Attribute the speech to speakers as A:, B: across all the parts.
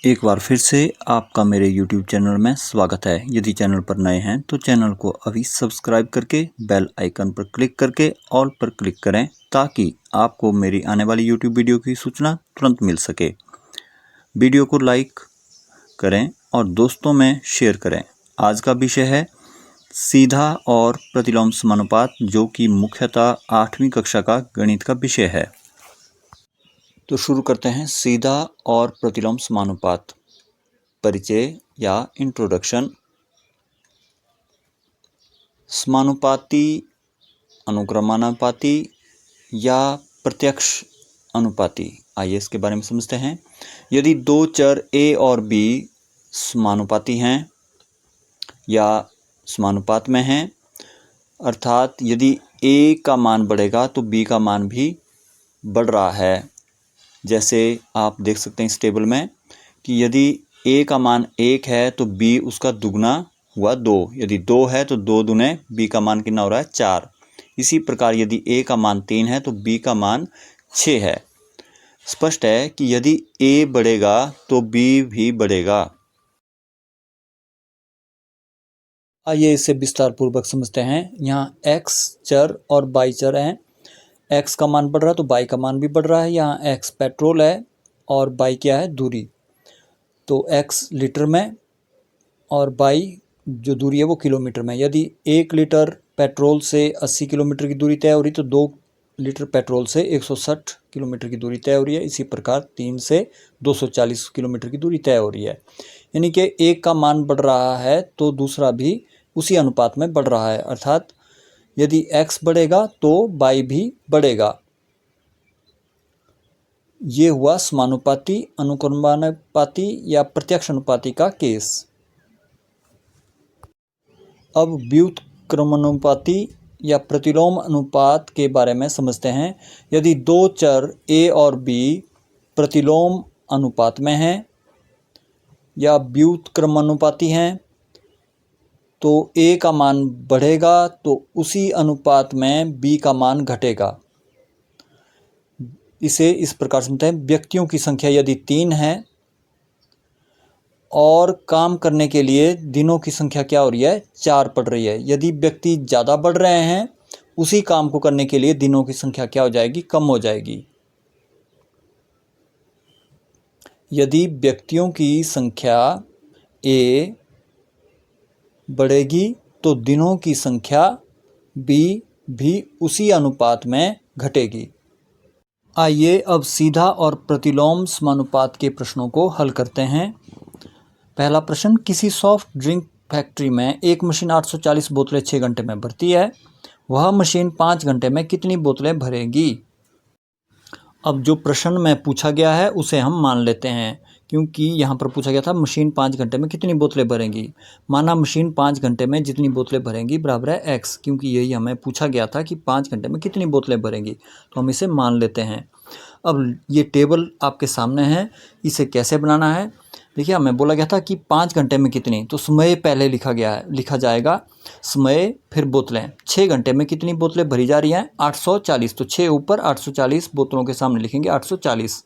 A: एक बार फिर से आपका मेरे YouTube चैनल में स्वागत है। यदि चैनल पर नए हैं तो चैनल को अभी सब्सक्राइब करके बेल आइकन पर क्लिक करके ऑल पर क्लिक करें ताकि आपको मेरी आने वाली YouTube वीडियो की सूचना तुरंत मिल सके। वीडियो को लाइक करें और दोस्तों में शेयर करें। आज का विषय है सीधा और प्रतिलोम समानुपात, जो कि मुख्यतः 8वीं कक्षा का गणित का विषय है। तो शुरू करते हैं सीधा और प्रतिलोम समानुपात। परिचय या इंट्रोडक्शन। समानुपाती, अनुक्रमानुपाती या प्रत्यक्ष अनुपाती, आइए इसके बारे में समझते हैं। यदि दो चर a और b समानुपाती हैं या समानुपात में हैं, अर्थात यदि a का मान बढ़ेगा तो b का मान भी बढ़ रहा है। जैसे आप देख सकते हैं इस टेबल में कि यदि a का मान 1 है तो b उसका दुगना हुआ 2। यदि 2 है तो 2 दूने b का मान कितना हो रहा है 4। इसी प्रकार यदि a का मान 3 है तो b का मान 6 है। स्पष्ट है कि यदि a बढ़ेगा तो b भी बढ़ेगा। आइए इसे विस्तार पूर्वक समझते हैं। यहाँ x चर और y चर हैं। x का मान बढ़ रहा है तो y का मान भी बढ़ रहा है। यहाँ x पेट्रोल है और y क्या है, दूरी। तो x लीटर में और y जो दूरी है वो किलोमीटर में। यदि 1 लीटर पेट्रोल से 80 किलोमीटर की दूरी तय हो रही तो 2 लीटर पेट्रोल से 160 किलोमीटर की दूरी तय हो रही है। इसी प्रकार 3 से 240 किलोमीटर की दूरी तय हो रही है। यानी कि एक का मान बढ़ रहा है तो दूसरा भी उसी अनुपात में बढ़ रहा है, अर्थात यदि x बढ़ेगा तो y भी बढ़ेगा। ये हुआ समानुपाती, अनुक्रमानुपाती या प्रत्यक्ष अनुपाती का केस। अब व्युत्क्रमानुपाती या प्रतिलोम अनुपात के बारे में समझते हैं। यदि दो चर a और b प्रतिलोम अनुपात में हैं या व्युत्क्रमानुपाती हैं तो a का मान बढ़ेगा तो उसी अनुपात में b का मान घटेगा। इसे इस प्रकार समझते हैं। व्यक्तियों की संख्या यदि 3 है और काम करने के लिए दिनों की संख्या क्या हो रही है, 4 पड़ रही है। यदि व्यक्ति ज़्यादा बढ़ रहे हैं, उसी काम को करने के लिए दिनों की संख्या क्या हो जाएगी, कम हो जाएगी। यदि व्यक्तियों की संख्या a बढ़ेगी तो दिनों की संख्या b भी उसी अनुपात में घटेगी। आइए अब सीधा और प्रतिलोम समानुपात के प्रश्नों को हल करते हैं। पहला प्रश्न, किसी सॉफ्ट ड्रिंक फैक्ट्री में एक मशीन 840 बोतलें 6 घंटे में भरती है। वह मशीन 5 घंटे में कितनी बोतलें भरेगी? अब जो प्रश्न में पूछा गया है उसे हम मान लेते हैं, क्योंकि यहाँ पर पूछा गया था मशीन 5 घंटे में कितनी बोतलें भरेंगी। माना मशीन 5 घंटे में जितनी बोतलें भरेंगी बराबर है x, क्योंकि यही हमें पूछा गया था कि 5 घंटे में कितनी बोतलें भरेंगी, तो हम इसे मान लेते हैं। अब ये टेबल आपके सामने है, इसे कैसे बनाना है। देखिए, हमें बोला गया था कि 5 घंटे में कितनी, तो समय पहले लिखा जाएगा समय फिर बोतलें। 6 घंटे में कितनी बोतलें भरी जा रही हैं, 840, तो 6 ऊपर 840 बोतलों के सामने लिखेंगे 840।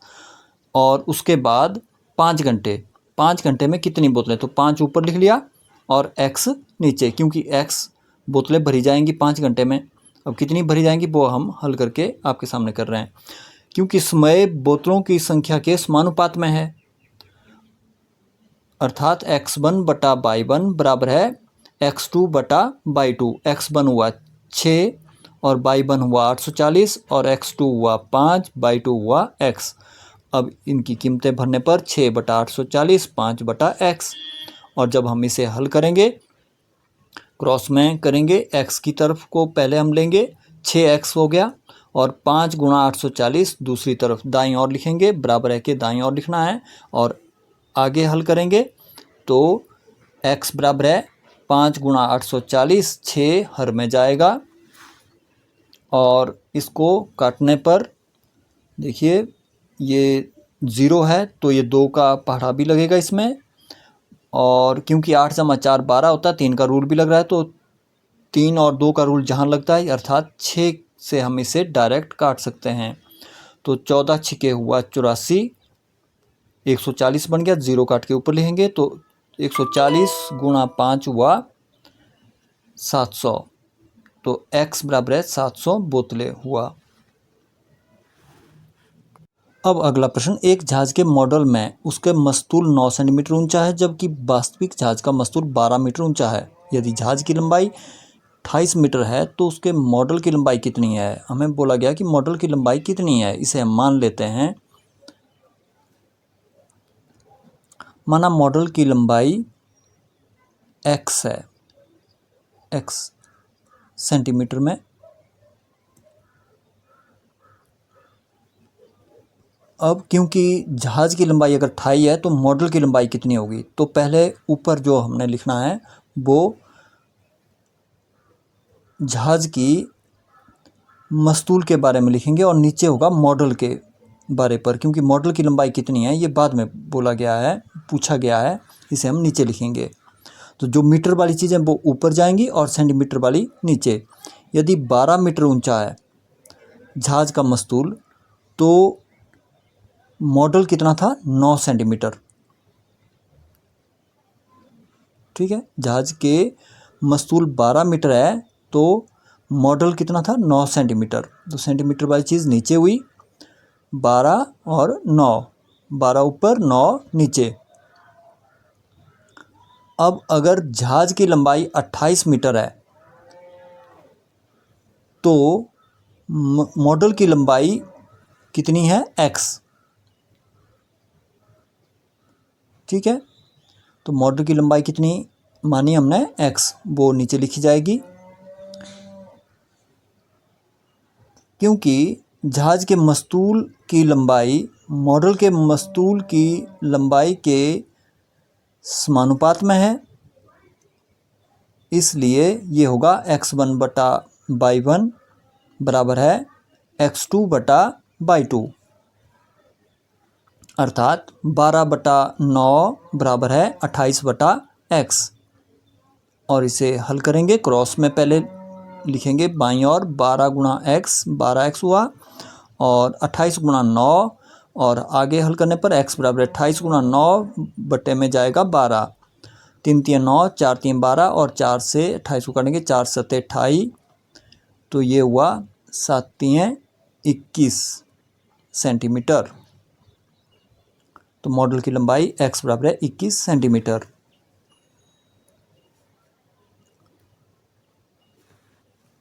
A: और उसके बाद 5 घंटे में कितनी बोतलें, तो 5 ऊपर लिख लिया और x नीचे, क्योंकि x बोतलें भरी जाएंगी 5 घंटे में। अब कितनी भरी जाएंगी वो हम हल करके आपके सामने कर रहे हैं, क्योंकि समय बोतलों की संख्या के समानुपात में है, अर्थात x1 बटा y1 बराबर है x2 बटा y2। x1 हुआ 6 और y1 हुआ 840 और x2 हुआ 5, y2 हुआ x। अब इनकी कीमतें भरने पर 6 बटा 840, 5 बटा x। और जब हम इसे हल करेंगे, क्रॉस में करेंगे, x की तरफ को पहले हम लेंगे, 6x हो गया, और 5 गुणा 840 दूसरी तरफ दाईं ओर लिखेंगे, बराबर है कि दाईं ओर लिखना है। और आगे हल करेंगे तो x बराबर है 5 गुणा 840, 6 हर में जाएगा, और इसको काटने पर देखिए ये 0 है तो ये 2 का पहाड़ा भी लगेगा इसमें, और क्योंकि 8 जमा 4 12 होता है, 3 का रूल भी लग रहा है, तो 3 और 2 का रूल जहाँ लगता है, अर्थात 6 से हम इसे डायरेक्ट काट सकते हैं। तो 14 छिके हुआ 84, 140 बन गया, 0 काट के ऊपर लिखेंगे तो 140 गुणा 5 हुआ 700, तो x बराबर है 700 बोतलें हुआ। अब अगला प्रश्न, एक जहाज के मॉडल में उसके मस्तूल 9 सेंटीमीटर ऊंचा है जबकि वास्तविक जहाज का मस्तूल 12 मीटर ऊंचा है। यदि जहाज की लंबाई 28 मीटर है तो उसके मॉडल की लंबाई कितनी है। हमें बोला गया कि मॉडल की लंबाई कितनी है, इसे हम मान लेते हैं। माना मॉडल की लंबाई x है, x सेंटीमीटर में। अब क्योंकि जहाज की लंबाई अगर 28 है तो मॉडल की लंबाई कितनी होगी, तो पहले ऊपर जो हमने लिखना है वो जहाज की मस्तूल के बारे में लिखेंगे और नीचे होगा मॉडल के बारे पर, क्योंकि मॉडल की लंबाई कितनी है ये बाद में बोला गया है, पूछा गया है, इसे हम नीचे लिखेंगे। तो जो मीटर वाली चीज़ें वो ऊपर जाएंगी और सेंटीमीटर वाली नीचे। यदि 12 मीटर ऊंचा है जहाज का मस्तूल तो मॉडल कितना था, 9 सेंटीमीटर। ठीक है, जहाज के मस्तूल 12 मीटर है तो मॉडल कितना था, 9 सेंटीमीटर। तो सेंटीमीटर वाली चीज़ नीचे हुई, 12 और 9, 12 ऊपर 9 नीचे। अब अगर जहाज की लंबाई 28 मीटर है तो मॉडल की लंबाई कितनी है, x। ठीक है, तो मॉडल की लंबाई कितनी मानी हमने, x, वो नीचे लिखी जाएगी। क्योंकि जहाज के मस्तूल की लंबाई मॉडल के मस्तूल की लंबाई के समानुपात में है, इसलिए ये होगा x1//1 बराबर है x2//2, अर्थात 12/9 बराबर है 28/x। और इसे हल करेंगे, क्रॉस में पहले लिखेंगे बाईं ओर, 12 गुणा x 12x हुआ और 28 गुणा 9, और आगे हल करने पर x बराबर 28 गुणा 9 बटे में जाएगा 12, 3 3 9, 4 3 12 और 4 से 28 को काटेंगे, 4 7 28, तो ये हुआ 7 3 21 सेंटीमीटर। तो मॉडल की लंबाई x बराबर है 21 सेंटीमीटर।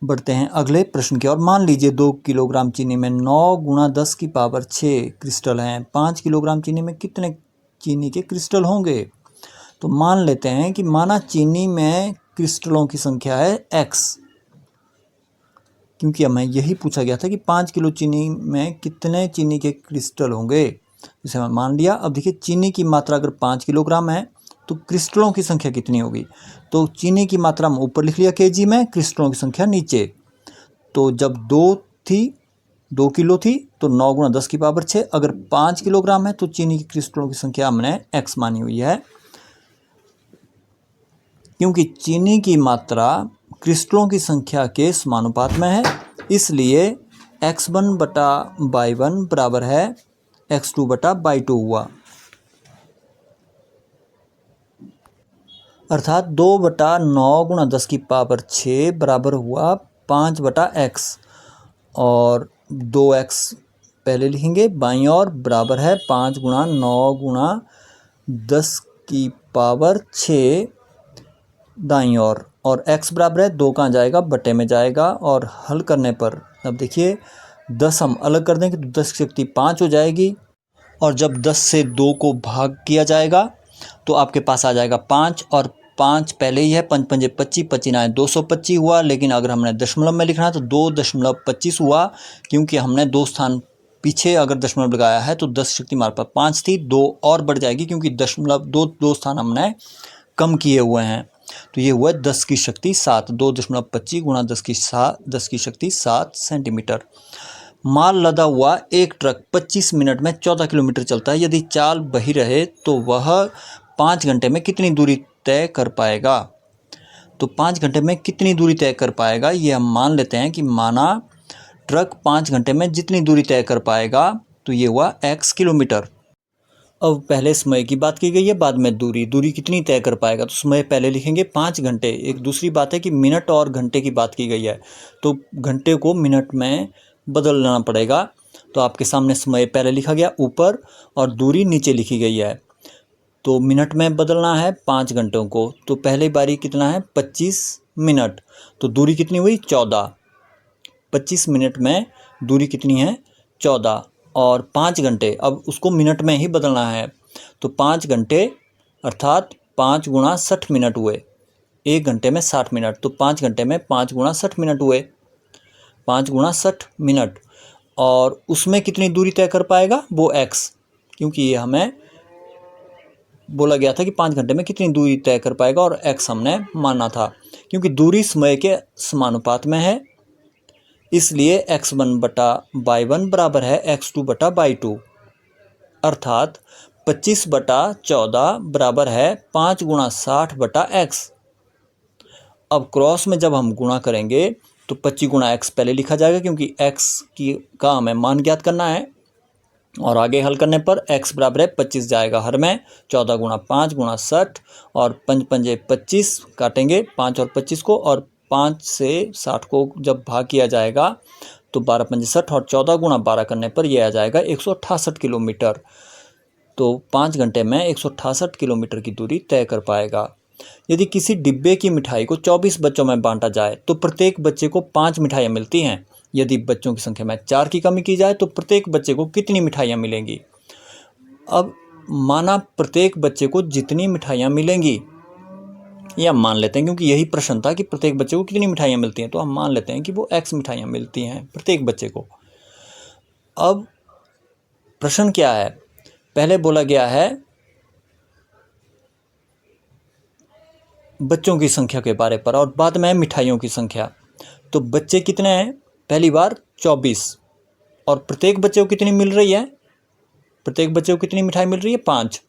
A: बढ़ते हैं अगले प्रश्न की ओर। मान लीजिए 2 किलोग्राम चीनी में 9 गुणा 10 की पावर 6 क्रिस्टल हैं। 5 किलोग्राम चीनी में कितने चीनी के क्रिस्टल होंगे। तो मान लेते हैं कि माना चीनी में क्रिस्टलों की संख्या है x, क्योंकि हमें यही पूछा गया था कि 5 किलो चीनी में कितने चीनी के क्रिस्टल होंगे, इसे हमें मान लिया। अब देखिए चीनी की मात्रा अगर 5 किलोग्राम है तो क्रिस्टलों की संख्या कितनी होगी। तो चीनी की मात्रा हम ऊपर लिख लिया केजी में, क्रिस्टलों की संख्या नीचे। तो जब 2 किलो थी तो 9 गुणा 10 की पावर 6, अगर 5 किलोग्राम है तो चीनी की क्रिस्टलों की संख्या हमने x मानी हुई है। क्योंकि चीनी की मात्रा क्रिस्टलों की संख्या के समानुपात में है, इसलिए x1//1 बराबर है x2//2 हुआ, अर्थात 2/9 गुणा 10 की पावर 6 बराबर हुआ 5/x, और 2x पहले लिखेंगे बाईं ओर, बराबर है 5 गुणा 9 गुणा 10 की पावर 6 दाईं ओर, और x बराबर है 2 कहाँ जाएगा, बटे में जाएगा। और हल करने पर अब देखिए 10 हम अलग कर देंगे तो 10 की शक्ति 5 हो जाएगी, और जब 10 से 2 को भाग किया जाएगा तो आपके पास आ जाएगा 5, और 5 पहले ही है, 5 5 25, 25 225 हुआ। लेकिन अगर हमने दशमलव में लिखना है तो 2.25 हुआ, क्योंकि हमने 2 स्थान पीछे अगर दशमलव लगाया है तो 10 शक्ति हमारे पास 5 थी, 2 और बढ़ जाएगी क्योंकि दशमलव 2 स्थान हमने कम किए हुए हैं। तो ये हुआ 10 की शक्ति 7, 2.25 गुणा 10 की शक्ति 7 सेंटीमीटर। माल लदा हुआ एक ट्रक 25 मिनट में 14 किलोमीटर चलता है। यदि चाल बही रहे तो वह 5 घंटे में कितनी दूरी तय कर पाएगा। तो 5 घंटे में कितनी दूरी तय कर पाएगा, ये हम मान लेते हैं कि माना ट्रक 5 घंटे में जितनी दूरी तय कर पाएगा, तो ये हुआ x किलोमीटर। अब पहले समय की बात की गई है, बाद में दूरी कितनी तय कर पाएगा, तो समय पहले लिखेंगे 5 घंटे। एक दूसरी बात है कि मिनट और घंटे की बात की गई है, तो घंटे को मिनट में बदलना पड़ेगा। तो आपके सामने समय पहले लिखा गया ऊपर और दूरी नीचे लिखी गई है। तो मिनट में बदलना है 5 घंटों को, तो पहले बारी कितना है 25 मिनट, तो दूरी कितनी हुई 14। 25 मिनट में दूरी कितनी है 14 और 5 घंटे, अब उसको मिनट में ही बदलना है। तो 5 घंटे अर्थात 5 गुणा 60 मिनट हुए, 1 घंटे में 60 मिनट, तो 5 घंटे में 5 गुणा 60 मिनट हुए, 5 गुणा 60 मिनट। और उसमें कितनी दूरी तय कर पाएगा वो x, क्योंकि ये हमें बोला गया था कि 5 घंटे में कितनी दूरी तय कर पाएगा और x हमने माना था। क्योंकि दूरी समय के समानुपात में है, इसलिए x1 बटा y1 बराबर है x2 बटा y2, अर्थात 25 बटा 14 बराबर है 5 गुणा 60 बटा x। अब क्रॉस में जब हम गुणा करेंगे तो 25 गुणा x पहले लिखा जाएगा, क्योंकि x का हमें मान ज्ञात करना है, और आगे हल करने पर x बराबर है 25 जाएगा हर में, 14 गुणा 5 गुणा 60 और 5 पंजे 25 काटेंगे 5 और 25 को, और 5 से 60 को जब भाग किया जाएगा तो 12 पंजे 60 और 14 गुणा 12 करने पर यह आ जाएगा 168 किलोमीटर। तो 5 घंटे में 168 किलोमीटर की दूरी तय कर पाएगा। यदि किसी डिब्बे की मिठाई को 24 बच्चों में बांटा जाए तो प्रत्येक बच्चे को 5 मिठाइयाँ मिलती हैं। यदि बच्चों की संख्या में 4 की कमी की जाए तो प्रत्येक बच्चे को कितनी मिठाइयाँ मिलेंगी। अब माना प्रत्येक बच्चे को जितनी मिठाइयाँ मिलेंगी, या मान लेते हैं क्योंकि यही प्रश्न था कि प्रत्येक बच्चे को कितनी मिठाइयाँ मिलती हैं, तो हम मान लेते हैं कि वो x मिठाइयाँ मिलती हैं प्रत्येक बच्चे को। अब प्रश्न क्या है, पहले बोला गया है बच्चों की संख्या के बारे पर और बाद में मिठाइयों की संख्या। तो बच्चे कितने हैं, पहली बार 24, और प्रत्येक बच्चे को कितनी मिल रही है, प्रत्येक बच्चे को कितनी मिठाई मिल रही है 5।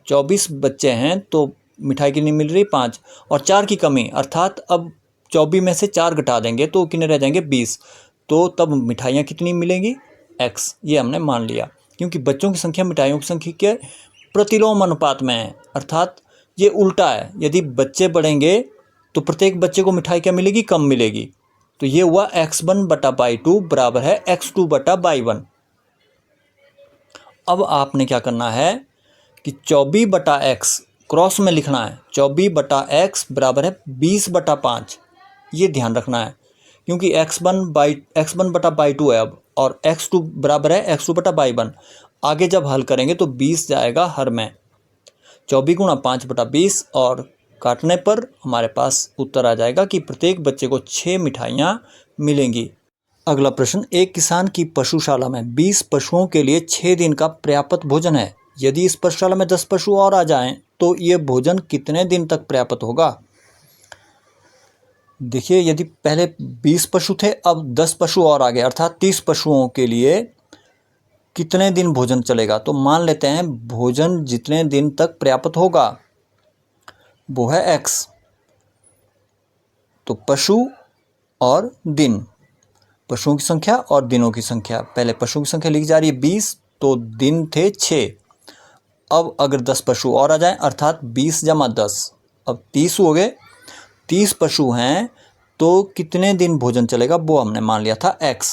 A: 24 बच्चे हैं तो मिठाई कितनी मिल रही है 5, और 4 की कमी, अर्थात अब 24 में से 4 घटा देंगे तो कितने रह जाएंगे 20, तो तब मिठाइयाँ कितनी मिलेंगी x। ये हमने मान लिया, क्योंकि बच्चों की संख्या मिठाइयों की संख्या के प्रतिलोम अनुपात में है, अर्थात ये उल्टा है। यदि बच्चे बढ़ेंगे तो प्रत्येक बच्चे को मिठाई क्या मिलेगी, कम मिलेगी। तो ये हुआ x1 बटा y2 बराबर है x2 बटा y1। अब आपने क्या करना है कि 24 बटा x क्रॉस में लिखना है, 24 बटा x बराबर है 20 बटा 5, ये ध्यान रखना है, क्योंकि x1 बटा y2 है अब, और x2 बराबर है x2 बटा y1। आगे जब हल करेंगे तो 20 जाएगा हर में, 24 गुणा 5 बटा 20, और काटने पर हमारे पास उत्तर आ जाएगा कि प्रत्येक बच्चे को 6 मिठाइयाँ मिलेंगी। अगला प्रश्न, एक किसान की पशुशाला में 20 पशुओं के लिए 6 दिन का पर्याप्त भोजन है। यदि इस पशुशाला में 10 पशु और आ जाएं तो ये भोजन कितने दिन तक पर्याप्त होगा। देखिए, यदि पहले 20 पशु थे, अब 10 पशु और आ गए, अर्थात 30 पशुओं के लिए कितने दिन भोजन चलेगा। तो मान लेते हैं भोजन जितने दिन तक पर्याप्त होगा वो है x। तो पशु और दिन, पशुओं की संख्या और दिनों की संख्या, पहले पशुओं की संख्या लिखी जा रही है 20, तो दिन थे 6। अब अगर 10 पशु और आ जाएं, अर्थात 20 जमा 10, अब 30 हो गए। 30 पशु हैं तो कितने दिन भोजन चलेगा वो हमने मान लिया था x।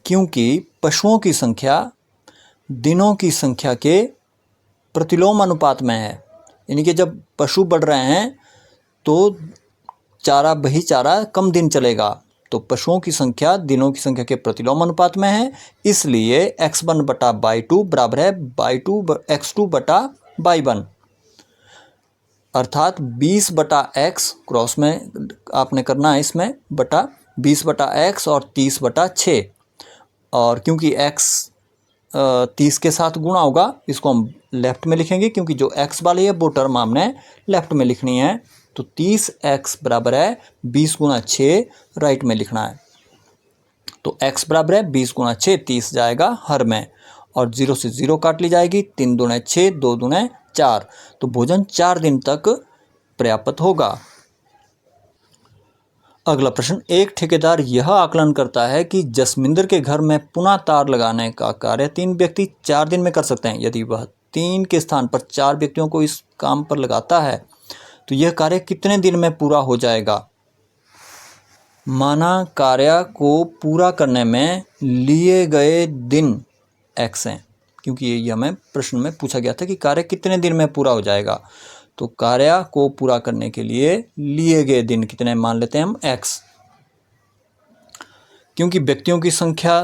A: क्योंकि पशुओं की संख्या दिनों की संख्या के प्रतिलोम अनुपात में है, यानी कि जब पशु बढ़ रहे हैं तो बही चारा कम दिन चलेगा, तो पशुओं की संख्या दिनों की संख्या के प्रतिलोम अनुपात में है, इसलिए x1 बटा y2 बराबर है x2 बटा y1, अर्थात 20 बटा x क्रॉस में आपने करना है इसमें बटा 20 बटा x और 30 बटा 6, और क्योंकि x 30 के साथ गुणा होगा, इसको हम लेफ्ट में लिखेंगे क्योंकि जो x वाली है वो टर्म हमने लेफ्ट में लिखनी है। तो 30x बराबर है 20 गुणा 6 राइट में लिखना है। तो x बराबर है 20 गुणा 6, 30 जाएगा हर में, और 0 से 0 काट ली जाएगी, 3 दूने 6, 2 दूने 4, तो भोजन 4 दिन तक पर्याप्त होगा। अगला प्रश्न, एक ठेकेदार यह आकलन करता है कि जसमिंदर के घर में पुनः तार लगाने का कार्य 3 व्यक्ति 4 दिन में कर सकते हैं। यदि वह 3 के स्थान पर 4 व्यक्तियों को इस काम पर लगाता है तो यह कार्य कितने दिन में पूरा हो जाएगा। माना कार्य को पूरा करने में लिए गए दिन x हैं, क्योंकि ये हमें प्रश्न में पूछा गया था कि कार्य कितने दिन में पूरा हो जाएगा। तो कार्य को पूरा करने के लिए गए दिन कितने मान लेते हैं हम x। क्योंकि व्यक्तियों की संख्या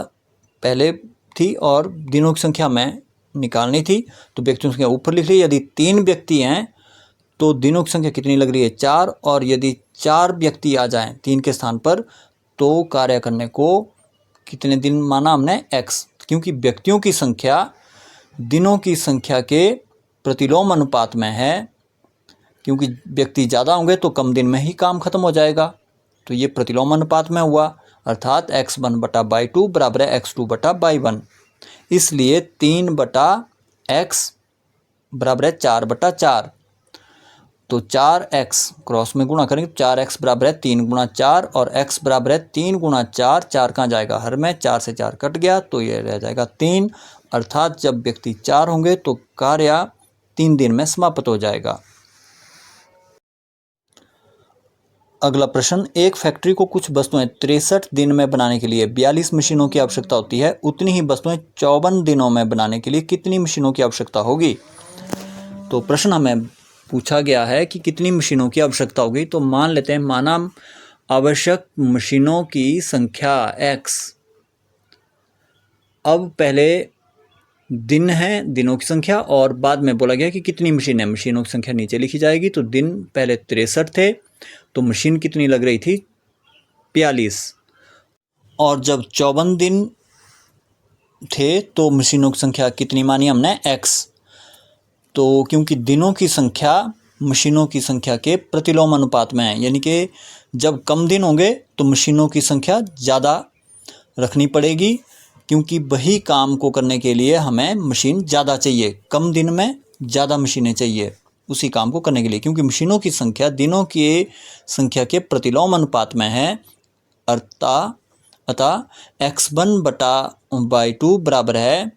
A: पहले थी और दिनों की संख्या में निकालनी थी तो व्यक्तियों की संख्या ऊपर लिख ली। यदि 3 व्यक्ति हैं तो दिनों की संख्या कितनी लग रही है 4, और यदि 4 व्यक्ति आ जाएं 3 के स्थान पर तो कार्य करने को कितने दिन माना हमने x। क्योंकि व्यक्तियों की संख्या दिनों की संख्या के प्रतिलोम अनुपात में है, क्योंकि व्यक्ति ज़्यादा होंगे तो कम दिन में ही काम खत्म हो जाएगा। तो ये प्रतिलोम अनुपात में हुआ, अर्थात x1/2 बराबर है x2/1। इसलिए 3/x बराबर है 4/4। तो 4x क्रॉस में गुणा करेंगे तो 4x बराबर है 3 गुणा 4 और x बराबर है 3 गुणा 4। 4 कहाँ जाएगा हर में, 4 से 4 कट गया तो ये रह जाएगा 3। अर्थात जब व्यक्ति 4 होंगे तो कार्य 3 दिन में समाप्त हो जाएगा। अगला प्रश्न, एक फैक्ट्री को कुछ वस्तुएं 63 दिन में बनाने के लिए 42 मशीनों की आवश्यकता होती है। उतनी ही वस्तुएं 54 दिनों में बनाने के लिए कितनी मशीनों की आवश्यकता होगी। तो प्रश्न हमें पूछा गया है कि कितनी मशीनों की आवश्यकता होगी। तो मान लेते हैं, माना आवश्यक मशीनों की संख्या x। अब पहले दिन है, दिनों की संख्या, और बाद में बोला गया कि कितनी मशीन है, मशीनों की संख्या नीचे लिखी जाएगी। तो दिन पहले 63 थे तो मशीन कितनी लग रही थी 42, और जब 54 दिन थे तो मशीनों की संख्या कितनी मानी हमने x। तो क्योंकि दिनों की संख्या मशीनों की संख्या के प्रतिलोम अनुपात में है, यानी कि जब कम दिन होंगे तो मशीनों की संख्या ज़्यादा रखनी पड़ेगी, क्योंकि वही काम को करने के लिए हमें मशीन ज़्यादा चाहिए। कम दिन में ज़्यादा मशीनें चाहिए उसी काम को करने के लिए, क्योंकि मशीनों की संख्या दिनों की संख्या के प्रतिलोम अनुपात में है। अतः x1/2 बराबर है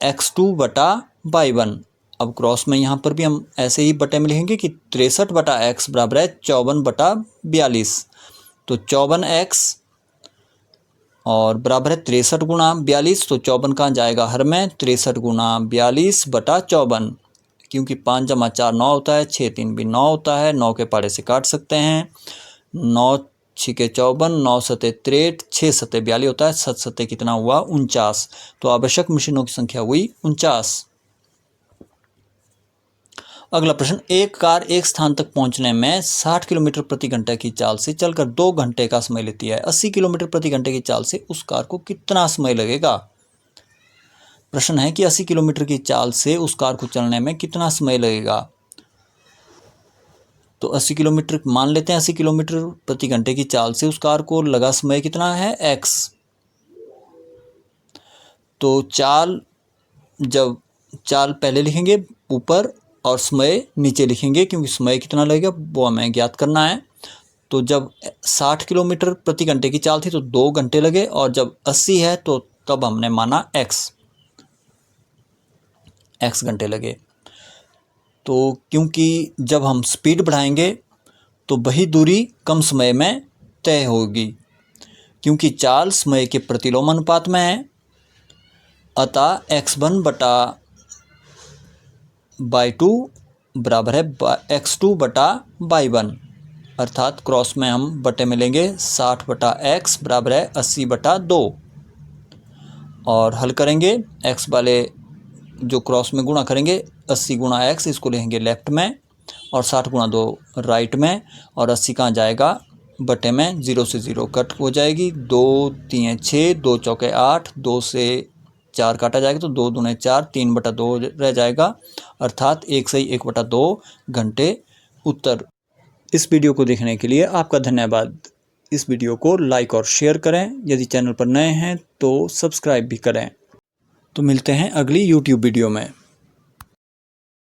A: x2/1। अब क्रॉस में यहाँ पर भी हम ऐसे ही बटे में लिखेंगे कि 63/x बराबर है 54/42। तो 54x और बराबर है 63 गुणा 42। तो 54 कहाँ जाएगा हर में, 63 गुणा 42/54। क्योंकि 5 जमा 4 9 होता है, 6 3 भी 9 होता है, 9 के पाड़े से काट सकते हैं। 9 6 के 54, 9 सते 63, 6 सते 42 होता है, 7 सते कितना हुआ 49। तो आवश्यक मशीनों की संख्या हुई 49। अगला प्रश्न, एक कार एक स्थान तक पहुंचने में 60 किलोमीटर प्रति घंटे की चाल से चलकर 2 घंटे का समय लेती है। 80 किलोमीटर प्रति घंटे की चाल से उस कार को कितना समय लगेगा। प्रश्न है कि 80 किलोमीटर की चाल से उस कार को चलने में कितना समय लगेगा। तो 80 किलोमीटर मान लेते हैं, 80 किलोमीटर प्रति घंटे की चाल से उस कार को लगा समय कितना है x। तो जब चाल पहले लिखेंगे ऊपर और समय नीचे लिखेंगे, क्योंकि समय कितना लगेगा वो हमें ज्ञात करना है। तो जब 60 किलोमीटर प्रति घंटे की चाल थी तो 2 घंटे लगे, और जब 80 है तो तब हमने माना x घंटे लगे। तो क्योंकि जब हम स्पीड बढ़ाएंगे तो वही दूरी कम समय में तय होगी, क्योंकि चाल समय के प्रतिलोम अनुपात में है। अतः x1/2 बराबर है x2/1। अर्थात क्रॉस में हम बटे में लेंगे 60/x बराबर है 80/2, और हल करेंगे x वाले जो क्रॉस में गुणा करेंगे 80 गुणा x, इसको लेंगे लेफ्ट में, और 60 गुणा 2 राइट में, और 80 कहाँ जाएगा बटे में, 0 से 0 कट हो जाएगी। 2 3 6, 2 चौके 8, 2 से 4 काटा जाएगा तो 2 दूने 4, 3/2 रह जाएगा। अर्थात 1 सही 1/2 घंटे उत्तर। इस वीडियो को देखने के लिए आपका धन्यवाद। इस वीडियो को लाइक और शेयर करें। यदि चैनल पर नए हैं तो सब्सक्राइब भी करें। तो मिलते हैं अगली YouTube वीडियो में।